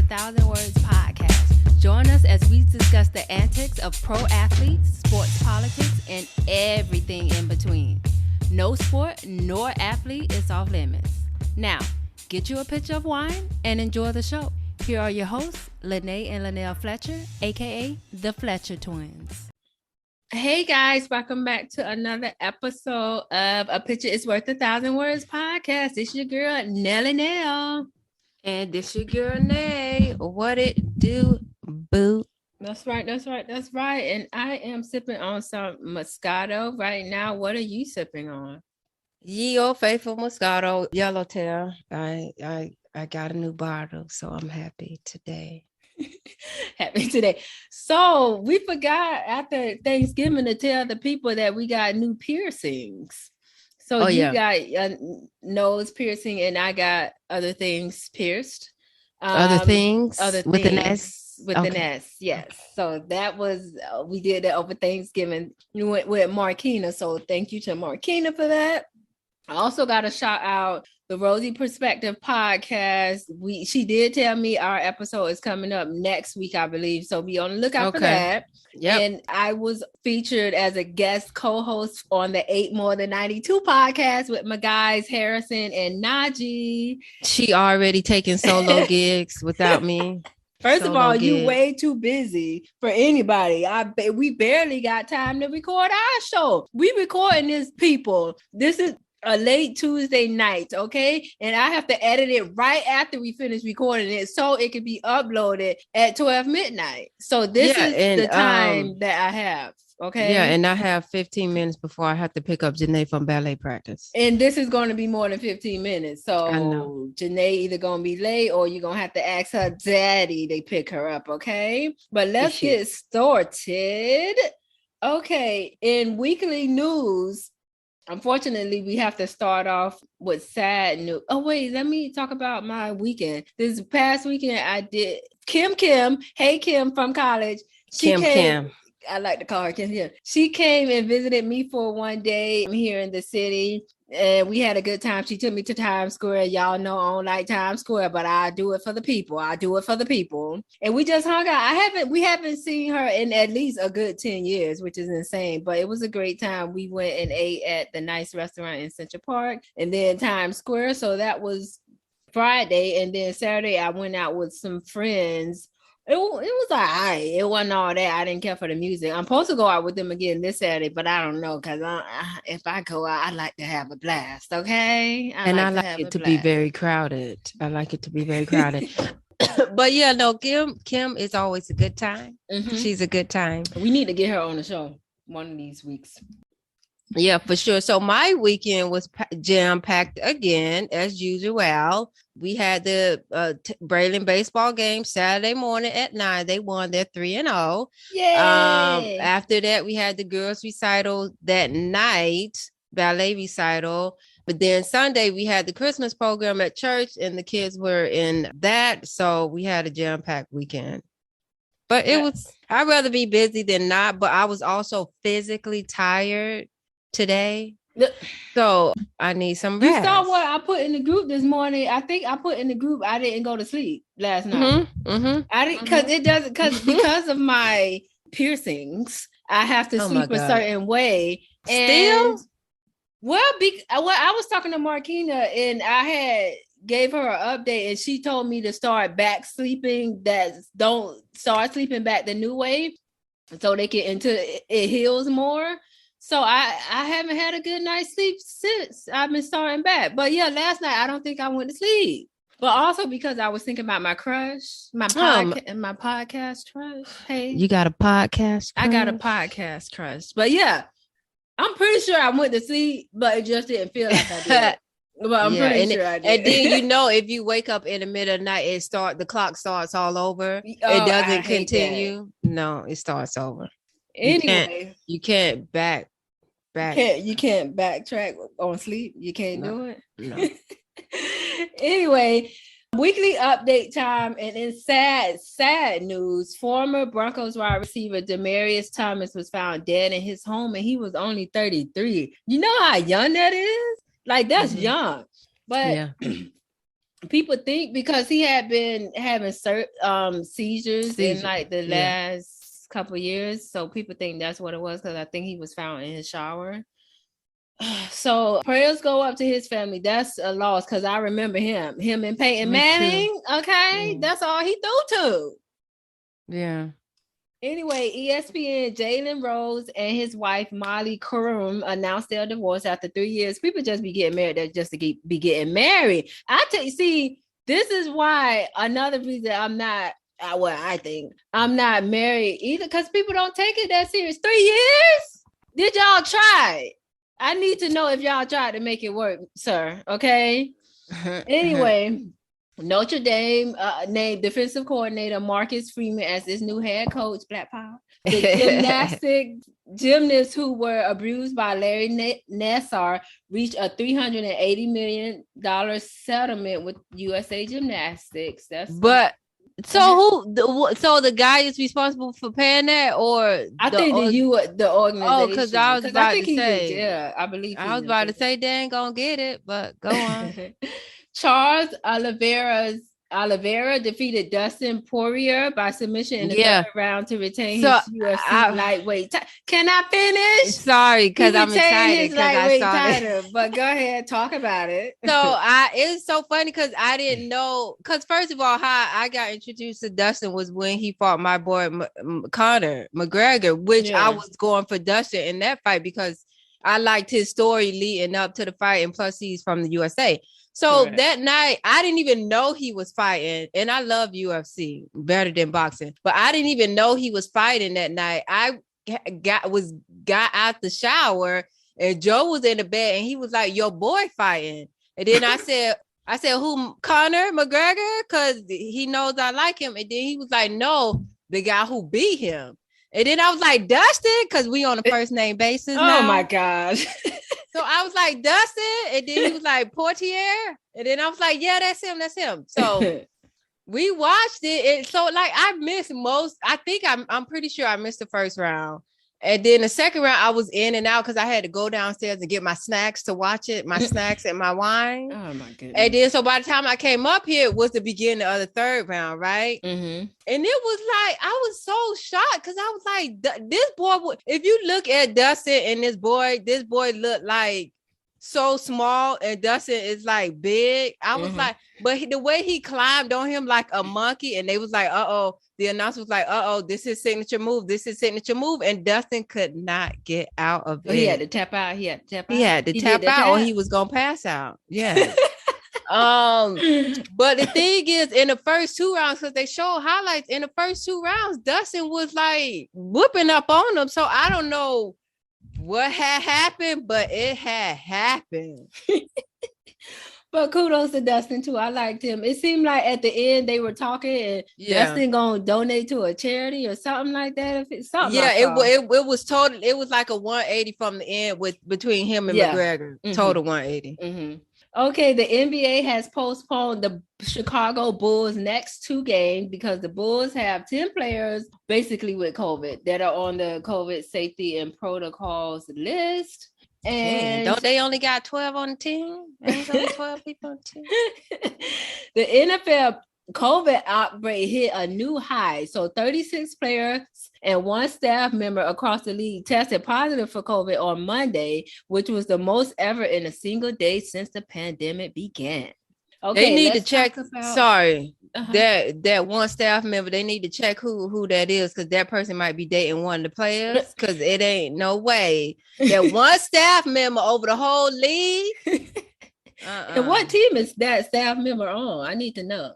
Thousand Words podcast. Join us as we discuss the antics of pro athletes, sports politics, and everything in between. No sport nor athlete is off limits. Now, get you a pitcher of wine and enjoy the show. Here are your hosts, Lene and Linnell Fletcher, aka the Fletcher Twins. Hey guys, welcome back to another episode of A Picture is Worth 1,000 Words podcast. It's your girl, Nelly Nell. And this your girl, Nay. What it do, boo? That's right. And I am sipping on some Moscato right now. What are you sipping on? Ye old faithful Moscato Yellowtail. I got a new bottle, so I'm happy today. So we forgot after Thanksgiving to tell the people that we got new piercings. So you got a nose piercing and I got other things pierced. Other things with an S? With an S, yes. Okay. So that was, we did that over Thanksgiving. We went with Marquina. So thank you to Marquina for that. I also got to shout out the Rosie Perspective podcast. She did tell me our episode is coming up next week, I believe. So be on the lookout for that. Yep. And I was featured as a guest co-host on the 8 More Than 92 podcast with my guys Harrison and Najee. She already taking solo gigs without me. First of all, you way too busy for anybody. We barely got time to record our show. We recording this, people. This is a late Tuesday night, okay? And I have to edit it right after we finish recording it so it can be uploaded at 12 midnight. So this is the time that I have, okay? Yeah, and I have 15 minutes before I have to pick up Janae from ballet practice. And this is going to be more than 15 minutes. So Janae either going to be late or you're going to have to ask her daddy to pick her up, okay? But let's get started. Okay, in weekly news, unfortunately, we have to start off with sad news. Oh, wait, let me talk about my weekend. This past weekend, I did Kim. Hey, Kim from college. Kim. I like to call her Kim. Yeah. She came and visited me for one day here in the city. And we had a good time. She took me to Times Square. Y'all know I don't like Times Square, but I do it for the people. And we just hung out. We haven't seen her in at least a good 10 years, which is insane. But it was a great time. We went and ate at the nice restaurant in Central Park and then Times Square. So that was Friday. And then Saturday, I went out with some friends. It was all right. It wasn't all that. I didn't care for the music. I'm supposed to go out with them again this Saturday, but I don't know because if I go out, I like to have a blast. Okay, I like it to be very crowded. But yeah, no, Kim is always a good time. Mm-hmm. She's a good time. We need to get her on the show one of these weeks. Yeah, for sure. So my weekend was jam-packed again, as usual. We had the Braylon baseball game Saturday morning at 9. They won their 3-0. Yay! After that, we had the girls' recital that night, ballet recital. But then Sunday, we had the Christmas program at church, and the kids were in that. So we had a jam-packed weekend. But I'd rather be busy than not. But I was also physically tired today, so I need some rest. You saw what I put in the group this morning? I think I put in the group I didn't go to sleep last night. I didn't because of my piercings. I have to sleep a certain way. And I was talking to Marquina and I gave her an update and she told me to start back sleeping. Don't start sleeping back the new way so they get into it heals more. So I haven't had a good night's sleep since I've been starting back. But yeah, last night I don't think I went to sleep. But also because I was thinking about my crush, my podcast crush. Hey, you got a podcast crush? I got a podcast crush. But yeah, I'm pretty sure I went to sleep, but it just didn't feel like I did. But I'm pretty sure I did. And then if you wake up in the middle of the night, the clock starts all over. It doesn't continue. That. No, it starts over. Anyway, you can't back. You can't backtrack on sleep. You can't do it. No. Anyway, weekly update time, and in sad news, former Broncos wide receiver Demaryius Thomas was found dead in his home, and he was only 33. You know how young that is? Like that's young, but people think because he had been having seizures in like the last couple of years, so people think that's what it was, because I think he was found in his shower. So prayers go up to his family. That's a loss, because I remember him and Peyton Manning. Okay, that's all he threw to. Yeah. Anyway, ESPN, Jalen Rose and his wife Molly Quorum announced their divorce after 3 years. People just be getting married. They're just to be getting married. I tell you, see, this is why another reason I'm not. Well, I think I'm not married either, because people don't take it that serious. 3 years? Did y'all try? I need to know if y'all tried to make it work, sir. Okay. Anyway. Notre Dame named defensive coordinator Marcus Freeman as his new head coach. Black Power. The gymnasts who were abused by Larry Nassar reached a $380 million settlement with USA Gymnastics. So the guy is responsible for paying that, or I think the organization? Oh, because I was about to say, yeah, I believe I was about to say they ain't gonna get it, but go on. Charles Oliveira defeated Dustin Poirier by submission in the third round to retain his UFC lightweight. Can I finish? Sorry, because I'm excited because I saw title, but go ahead, talk about it. So it's so funny because I didn't know. Because first of all, how I got introduced to Dustin was when he fought my boy Conor McGregor, which I was going for Dustin in that fight because I liked his story leading up to the fight, and plus he's from the USA. So that night, I didn't even know he was fighting, and I love UFC better than boxing, but I didn't even know he was fighting that night. I got out the shower, and Joe was in the bed, and he was like, "Your boy fighting," and then I said, "Who? Conor McGregor?" Because he knows I like him, and then he was like, "No, the guy who beat him." And then I was like, "Dustin," because we on a first name basis now. Oh my gosh. So I was like, Dustin, and then he was like, Portier, and then I was like, yeah, that's him. So we watched it, and so like I missed most. I think I'm pretty sure I missed the first round, and then the second round I was in and out because I had to go downstairs and get my snacks to watch it, my snacks and my wine. Oh my goodness! And then so by the time I came up here, it was the beginning of the third round, right? Mm-hmm. And it was like I was so shocked because I was like, this boy. If you look at Dustin and this boy looked like so small, and Dustin is like big. I was like, but the way he climbed on him like a monkey, and they was like, the announcer was like, this is signature move, and Dustin could not get out of it. He had to tap out. He had to tap out, or he was gonna pass out. Yeah. But the thing is, in the first 2 rounds, because they show highlights, in the first 2 rounds, Dustin was like whooping up on them. So I don't know what had happened, but it had happened. But kudos to Dustin too. I liked him. It seemed like at the end they were talking, and Dustin gonna donate to a charity or something like that. It was total. It was like a 180 from the end between him and McGregor. Total 180. Mm-hmm. Okay, the NBA has postponed the Chicago Bulls' next 2 games because the Bulls have 10 players basically with COVID that are on the COVID safety and protocols list. And don't they only got 12 on the team? There's only 12 people on the team. The NFL COVID outbreak hit a new high. So 36 players and 1 staff member across the league tested positive for COVID on Monday, which was the most ever in a single day since the pandemic began. Okay, they need to check. That 1 staff member, they need to check who that is, because that person might be dating one of the players, because it ain't no way that 1 staff member over the whole league. And what team is that staff member on? I need to know.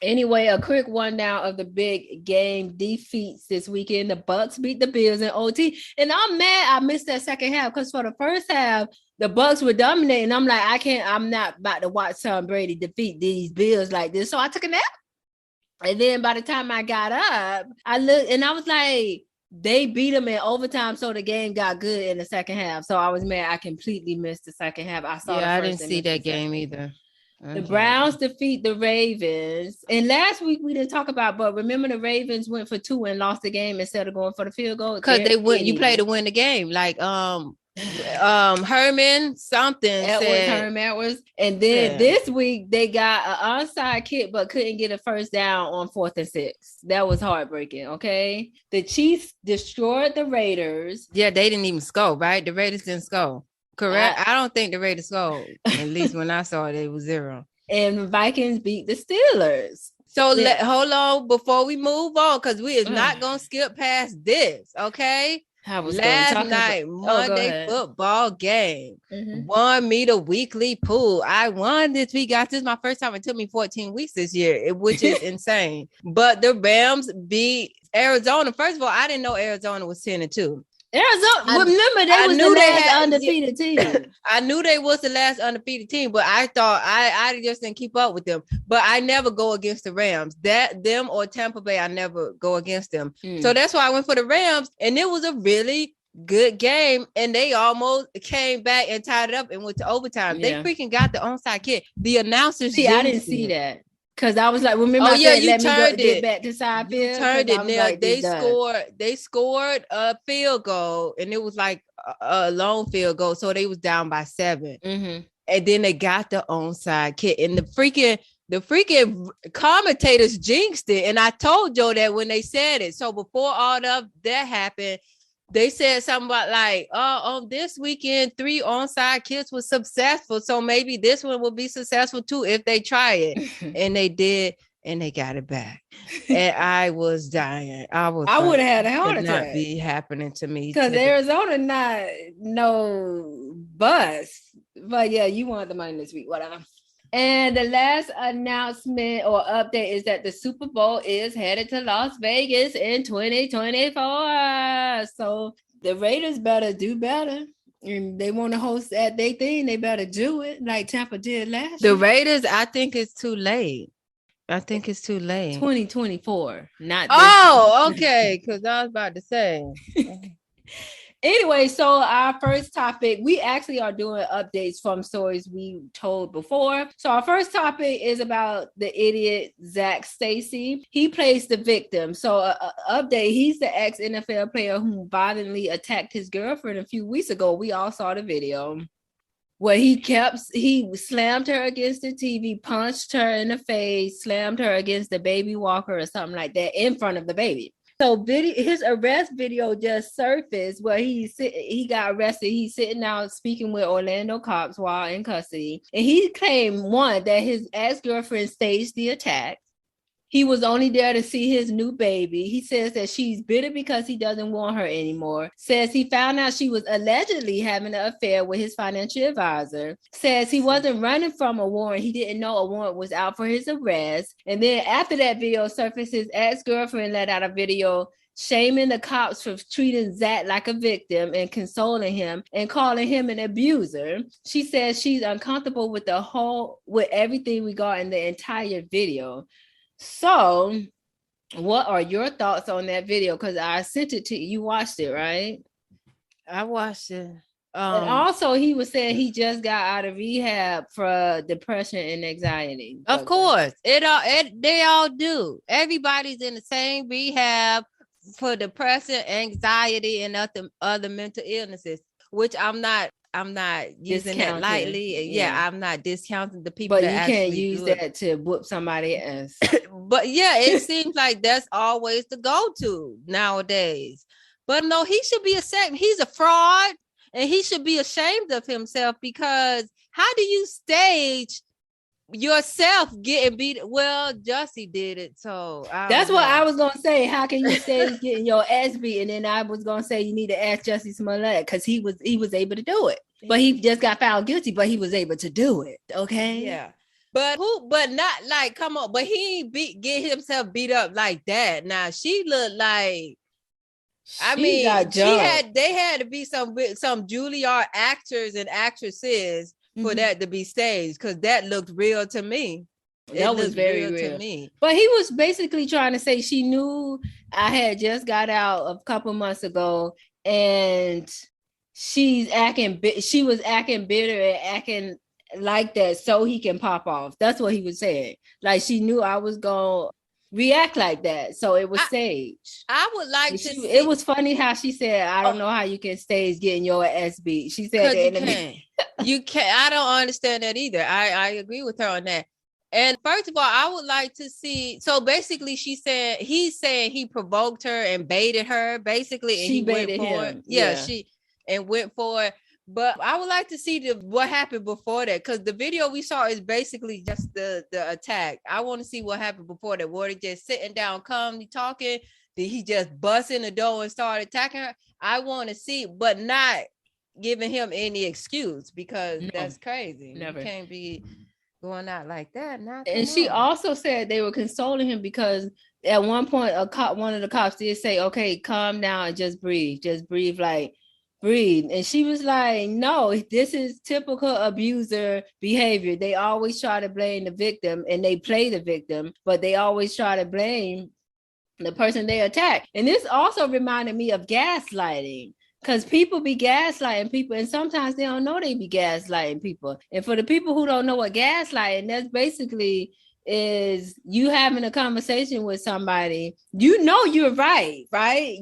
Anyway, a quick rundown of the big game defeats this weekend. The Bucks beat the Bills in OT, and I'm mad I missed that second half, because for the first half the Bucks were dominating. I'm like, I'm not about to watch Tom Brady defeat these Bills like this. So I took a nap, and then by the time I got up, I looked and I was like, they beat them in overtime, so the game got good in the second half. So I was mad I completely missed the second half. I didn't see that game either. The Browns defeat the Ravens. And last week we didn't talk about, but remember the Ravens went for 2 and lost the game instead of going for the field goal? Because you play to win the game. Like Herman something said Edwards. And then this week they got an onside kick but couldn't get a first down on 4th and 6. That was heartbreaking. Okay, the Chiefs destroyed the Raiders. Yeah, they didn't even score, right? The Raiders didn't score. Correct. I don't think the Raiders scored. At least when I saw it, it was 0. And Vikings beat the Steelers. So hold on before we move on, because we is not gonna skip past this. Okay. Last night, Monday football game. Won me the weekly pool. I won this week. This is my first time. It took me 14 weeks this year, which is insane. But the Rams beat Arizona. First of all, I didn't know Arizona was 10-2. Arizona, remember they was the last undefeated team. I knew they was the last undefeated team, but I thought I just didn't keep up with them. But I never go against the Rams. Them or Tampa Bay, I never go against them. So that's why I went for the Rams, and it was a really good game, and they almost came back and tied it up and went to overtime. Yeah. They freaking got the onside kick. The announcers I didn't see that. Because I was like, remember, I said, let me get back to side field. Turned it. Now like, they scored a field goal, and it was like a long field goal, so they was down by 7. And then they got the onside kick, and the freaking commentators jinxed it. And I told Joe that when they said it. So before all of that happened, they said something about like, on this weekend, 3 onside kicks was successful. So maybe this one will be successful too if they try it. And they did, and they got it back. And I was dying. I would have had a heart attack. Not be happening to me. Because Arizona not no bust. But yeah, you want the money this week, whatever. And the last announcement or update is that the Super Bowl is headed to Las Vegas in 2024. So the Raiders better do better. And they want to host that they thing, they better do it like Tampa did last year. The Raiders, I think it's too late. 2024, not this year. Okay, because I was about to say. Anyway, so our first topic, we actually are doing updates from stories we told before. So our first topic is about the idiot Zac Stacy. He plays the victim. So update, he's the ex-NFL player who violently attacked his girlfriend a few weeks ago. We all saw the video where he slammed her against the TV, punched her in the face, slammed her against the baby walker or something like that in front of the baby. So his arrest video just surfaced where he got arrested. He's sitting out speaking with Orlando cops while in custody. And he claimed, one, that his ex-girlfriend staged the attack. He was only there to see his new baby. He says that she's bitter because he doesn't want her anymore. Says he found out she was allegedly having an affair with his financial advisor. Says he wasn't running from a warrant. He didn't know a warrant was out for his arrest. And then after that video surfaced, his ex-girlfriend let out a video shaming the cops for treating Zac like a victim and consoling him and calling him an abuser. She says she's uncomfortable with everything regarding the entire video. So, what are your thoughts on that video? Because I sent it to you. You watched it, right? I watched it. And also, he was saying he just got out of rehab for depression and anxiety. Of course, they all do. Everybody's in the same rehab for depression, anxiety, and other mental illnesses, which I'm not using that lightly. Yeah, I'm not discounting the people. But you can't use that to whoop somebody else. But yeah, it seems like that's always the go-to nowadays. But no, he should be ashamed. He's a fraud, and he should be ashamed of himself, because how do you stage yourself getting beat? Well, Jussie did it, so that's what I was gonna say. How can you stage getting your ass beat? And then I was gonna say you need to ask Jussie Smollett, because he was able to do it, but he just got found guilty, but he was able to do it. Okay, yeah. But not like, come on, but he ain't get himself beat up like that. Now she looked like, they had to be some Juilliard actors and actresses for that to be staged, because that looked real to me. That was very real to me. But he was basically trying to say she knew I had just got out a couple months ago, and she was acting bitter and acting like that so he can pop off. That's what he was saying. Like, she knew I was gonna react like that. So it was staged. I would like to see. It was funny how she said, I don't know how you can stage getting your ass beat. She said that you can't. I don't understand that either. I agree with her on that. And first of all, I would like to see. So basically, he's saying he provoked her and baited her, basically, and she baited him. Yeah, she went for it. But I would like to see what happened before that, because the video we saw is basically just the attack. I want to see what happened before that. Were they just sitting down, calmly talking? Did he just bust in the door and start attacking her? I want to see, but not giving him any excuse, because that's crazy. Never. You can't be going out like that. And she also said they were consoling him because at one point one of the cops did say, okay, calm down and just breathe, like breathe. And she was like, no, this is typical abuser behavior. They always try to blame the victim, and they play the victim, but they always try to blame the person they attack. And this also reminded me of gaslighting, because people be gaslighting people, and sometimes they don't know they be gaslighting people. And for the people who don't know what gaslighting, that's basically is you having a conversation with somebody, you know you're right?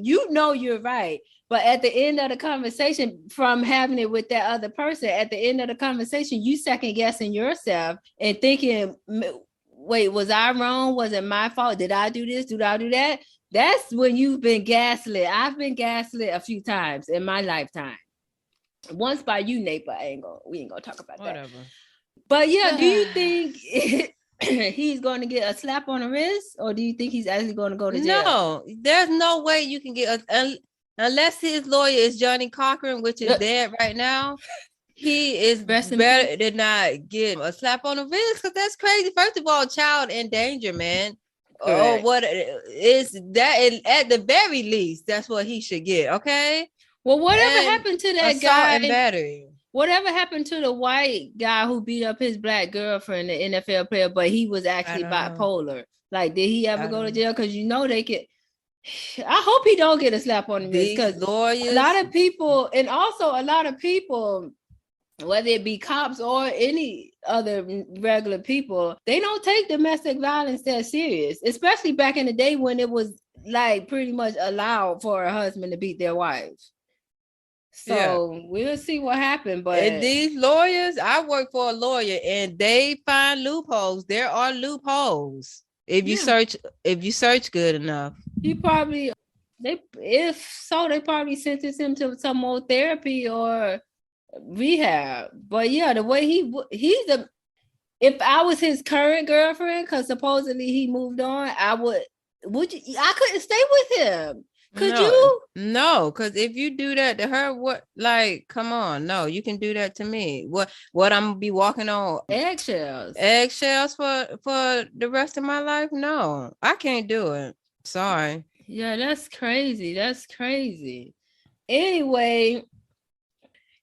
You know you're right. But at the end of the conversation, from having it with that other person, at the end of the conversation, you second guessing yourself and thinking, wait, was I wrong? Was it my fault? Did I do this? Did I do that? That's when you've been gaslit. I've been gaslit a few times in my lifetime. Once by you, Nate, but we ain't gonna talk about that. But yeah, do you think he's going to get a slap on the wrist, or do you think he's actually going to go to jail? No, there's no way you can get unless his lawyer is Johnny Cochran, which is dead right now. He is better than not get a slap on the wrist, because that's crazy. First of all, child endangerment. Correct. Oh, what is that? At the very least, that's what he should get. Okay. Well, whatever happened to that guy? And battery. Whatever happened to the white guy who beat up his black girlfriend, the NFL player, but he was actually bipolar? Like, did he ever go to jail? Because they could. I hope he don't get a slap on the wrist, because a lot of people, and also a lot of people, whether it be cops or any other regular people, they don't take domestic violence that serious, especially back in the day when it was like pretty much allowed for a husband to beat their wife. So we'll see what happened. But and these lawyers, I work for a lawyer, and they find loopholes. There are loopholes if you search good enough. They probably sentence him to some more therapy or rehab. But yeah, the way if I was his current girlfriend, because supposedly he moved on, I couldn't stay with him. Could you? No, because if you do that to her, come on, no, you can do that to me. What I'm gonna be walking on eggshells for the rest of my life? No, I can't do it. Sorry. Yeah, that's crazy. Anyway,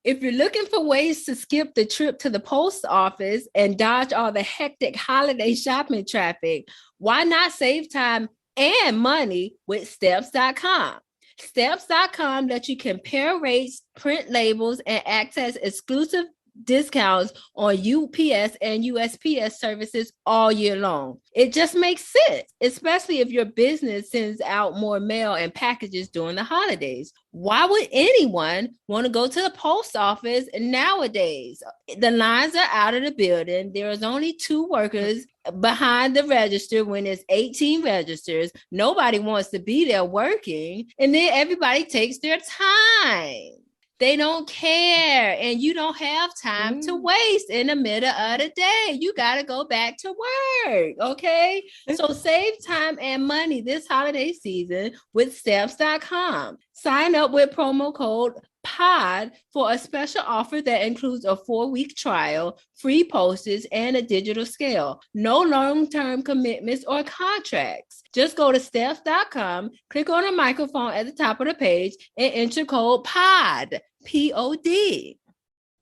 if you're looking for ways to skip the trip to the post office and dodge all the hectic holiday shopping traffic, why not save time and money with Steps.com? Steps.com lets you compare rates, print labels, and access exclusive discounts on UPS and USPS services all year long. It just makes sense, especially if your business sends out more mail and packages during the holidays. Why would anyone want to go to the post office nowadays? The lines are out of the building. There's only 2 workers behind the register when there's 18 registers. Nobody wants to be there working. And then everybody takes their time. They don't care, and you don't have time to waste in the middle of the day. You got to go back to work, okay? So save time and money this holiday season with Steps.com. Sign up with promo code POD for a special offer that includes a 4-week trial, free postage, and a digital scale. No long-term commitments or contracts. Just go to Steps.com, click on the microphone at the top of the page, and enter code POD, P-O-D.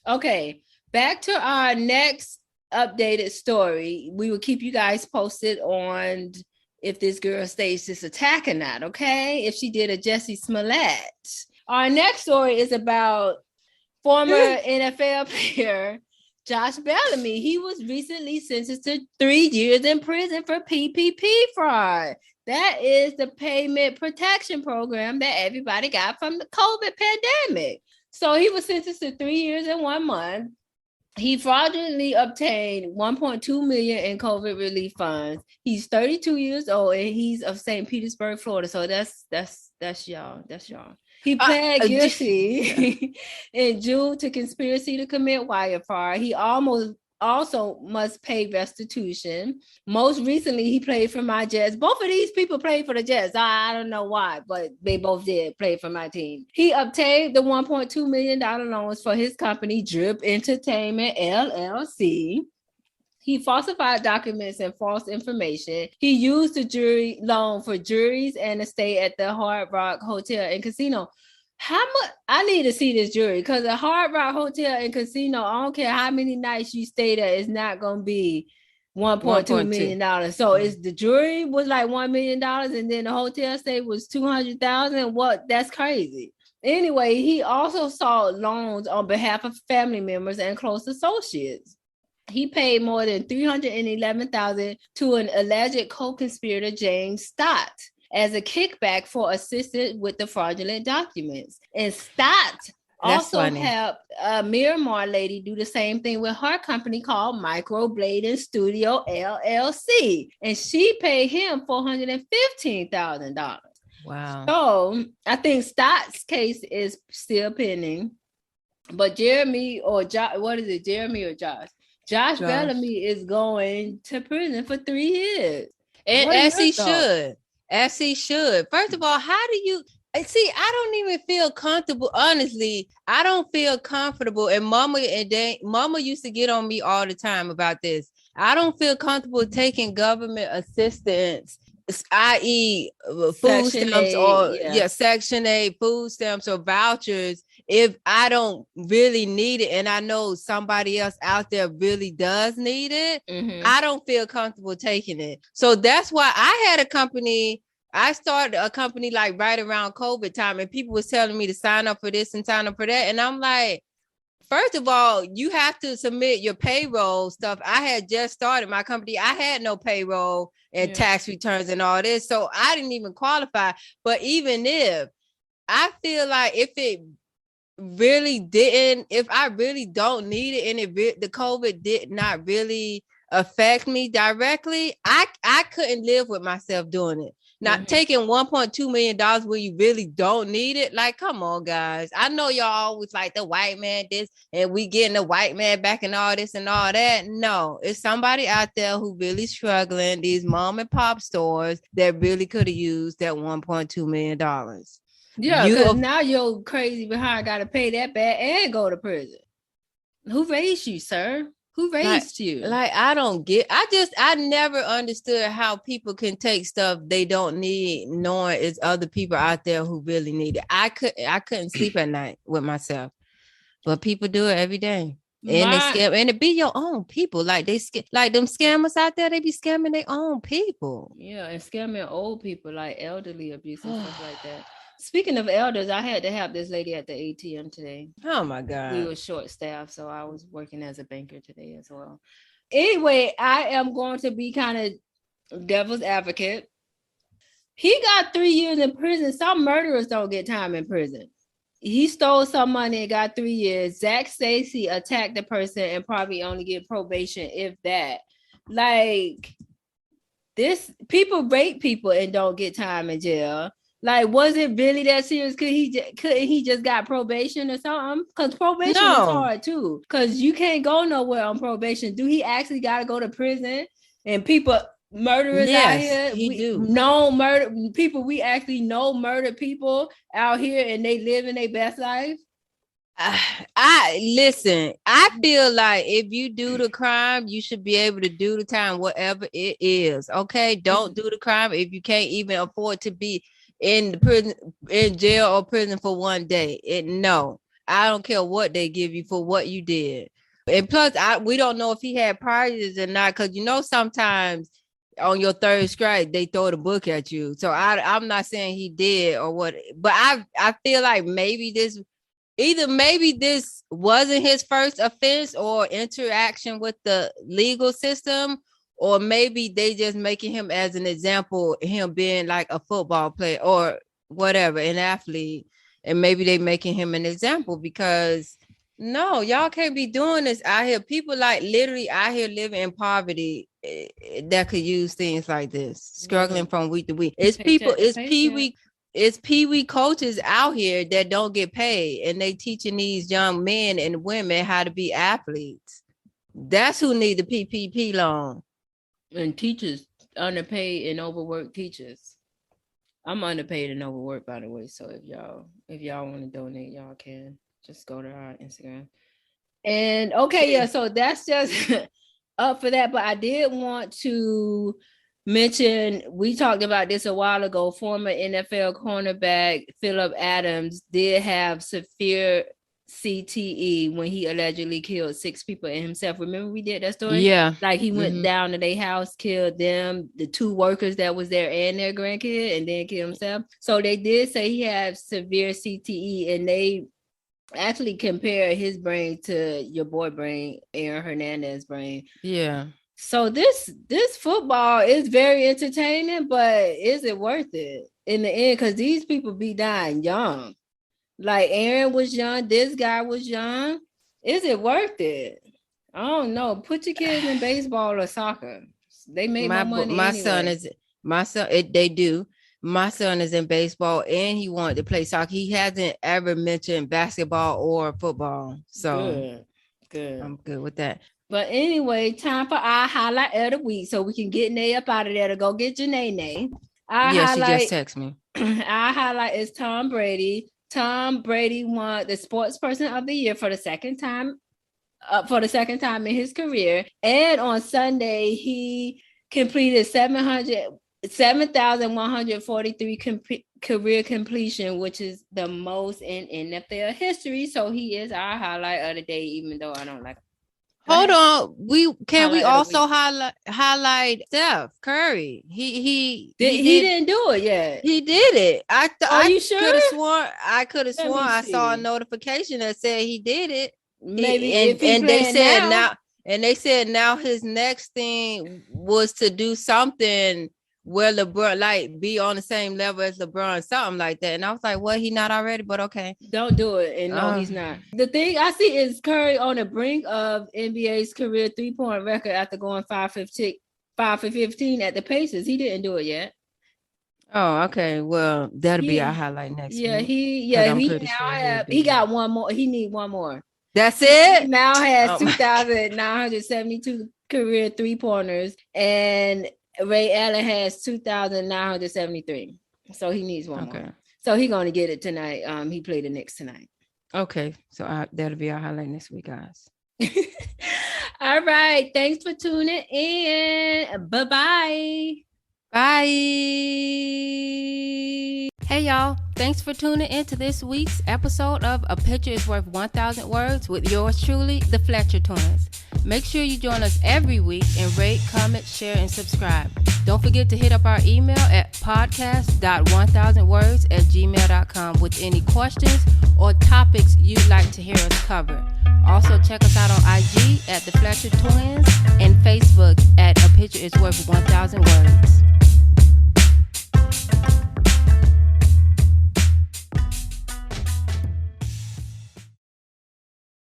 Okay, back to our next updated story. We will keep you guys posted on if this girl staged this attack or not, okay? If she did a Jussie Smollett. Our next story is about former NFL player Josh Bellamy, he was recently sentenced to 3 years in prison for PPP fraud. That is the payment protection program that everybody got from the COVID pandemic. So he was sentenced to 3 years and 1 month. He fraudulently obtained 1.2 million in COVID relief funds. He's 32 years old and he's of St. Petersburg, Florida. So that's y'all. He pled guilty in June to conspiracy to commit wire fraud. He also must pay restitution. Most recently, he played for my Jets. Both of these people played for the Jets. I don't know why, but they both did play for my team. He obtained the $1.2 million loans for his company, Drip Entertainment, LLC. He falsified documents and false information. He used the jury loan for juries and a stay at the Hard Rock Hotel and Casino. How much? I need to see this jury because a Hard Rock Hotel and Casino, I don't care how many nights you stay there, it's not going to be $1.2 million. So it's the jury was like $1 million and then the hotel stay was $200,000. What? That's crazy. Anyway, he also sought loans on behalf of family members and close associates. He paid more than $311,000 to an alleged co-conspirator, James Stott, as a kickback for assistance with the fraudulent documents. And Stott also helped a Miramar lady do the same thing with her company called Microblading Studio LLC. And she paid him $415,000. Wow. So I think Stott's case is still pending. But Jeremy or Josh Bellamy is going to prison for 3 years. And as he should. First of all, how do you see? I don't even feel comfortable. Honestly, I don't feel comfortable. And Mama used to get on me all the time about this. I don't feel comfortable taking government assistance, i.e. food stamps or Section 8 food stamps or vouchers, if I don't really need it and I know somebody else out there really does need it. I don't feel comfortable taking it. So that's why I had a company. I started a company like right around COVID time, and people was telling me to sign up for this and sign up for that. And I'm like, first of all, you have to submit your payroll stuff. I had just started my company. I had no payroll and tax returns and all this. So I didn't even qualify. But even if I feel like if I really don't need it and the COVID did not really affect me directly, I couldn't live with myself doing it. Not taking $1.2 million where you really don't need it. Like, come on, guys. I know y'all always like the white man this and we getting the white man back and all this and all that. No, it's somebody out there who really struggling, these mom and pop stores that really could have used that $1.2 million. Yeah, because now your crazy behind got to pay that back and go to prison. Who raised you, sir? Who raised you? Like, I don't get, I never understood how people can take stuff they don't need, knowing it's other people out there who really need it. I couldn't sleep at night with myself, but people do it every day. And they scam, and it be your own people. Like like them scammers out there, they be scamming their own people. Yeah, and scamming old people, like elderly abuse and stuff like that. Speaking of elders, I had to help this lady at the ATM today. Oh my God. We were short staffed, so I was working as a banker today as well. Anyway, I am going to be kind of devil's advocate. He got 3 years in prison. Some murderers don't get time in prison. He stole some money and got 3 years. Zac Stacy attacked the person and probably only get probation, if that. Like, this, people rape people and don't get time in jail. Like, was it really that serious? Couldn't he just got probation or something? Because probation is hard too. Because you can't go nowhere on probation. Do he actually got to go to prison? And people, murderers out here, we actually know murdered people out here, and they live in their best life. Listen, I feel like if you do the crime, you should be able to do the time, whatever it is. Okay, don't do the crime if you can't even afford to be in the prison, in jail or prison for 1 day. No, I don't care what they give you for what you did. And plus, we don't know if he had priors or not, because sometimes on your third strike they throw the book at you. So I'm not saying he did or what, but I feel like maybe this either maybe this wasn't his first offense or interaction with the legal system, or maybe they just making him as an example, him being like a football player or whatever, an athlete, and maybe they making him an example because no, y'all can't be doing this out here. People like literally out here living in poverty that could use things like this, struggling from week to week. It's people, it's Pee-wee coaches out here that don't get paid, and they teaching these young men and women how to be athletes. That's who need the PPP loan. And teachers, underpaid and overworked teachers. I'm underpaid and overworked, by the way. So if y'all want to donate, y'all can just go to our Instagram. And okay, yeah. So that's just up for that. But I did want to mention, we talked about this a while ago. Former NFL cornerback Philip Adams did have severe CTE when he allegedly killed 6 people and himself. Remember we did that story? Yeah. Like he went down to their house, killed them, the 2 workers that was there and their grandkid, and then killed himself. So they did say he had severe CTE, and they actually compare his brain to your boy brain, Aaron Hernandez's brain. Yeah. So this football is very entertaining, but is it worth it in the end? Because these people be dying young. Like Aaron was young, this guy was young. Is it worth it? I don't know. Put your kids in baseball or soccer. They make more money. They do. My son is in baseball and he wanted to play soccer. He hasn't ever mentioned basketball or football. So good. I'm good with that. But anyway, time for our highlight of the week so we can get Nay up out of there to go get Janae. She just texted me. Our highlight is Tom Brady. Tom Brady won the Sports Person of the Year for the second time in his career. And on Sunday, he completed 7,143 career completion, which is the most in NFL history. So he is our highlight of the day, even though I don't like him. Hold on. We also highlight Steph Curry. He didn't do it yet. He did it. Are you sure? I could have sworn I saw a notification that said he did it. Maybe they said now his next thing was to do something where LeBron, like, be on the same level as LeBron, something like that. And I was like, well, he not already, but okay. Don't do it. And no, he's not. The thing I see is Curry on the brink of NBA's career 3-point record after going 5 for 15 at the Pacers. He didn't do it yet. Oh, okay. Well, that'll be our highlight next week. He got one more. He need one more. That's it? He now has 2,972 career 3-pointers, and Ray Allen has 2,973. So he needs one more. So he's going to get it tonight. He played the Knicks tonight. Okay. So that'll be our highlight next week, guys. All right. Thanks for tuning in. Bye-bye. Bye. Hey, y'all. Thanks for tuning in to this week's episode of A Picture is Worth 1,000 Words with yours truly, the Fletcher Twins. Make sure you join us every week and rate, comment, share, and subscribe. Don't forget to hit up our email at podcast.1000words@gmail.com with any questions or topics you'd like to hear us cover. Also, check us out on IG at The Fletcher Twins and Facebook at A Picture is Worth 1,000 Words.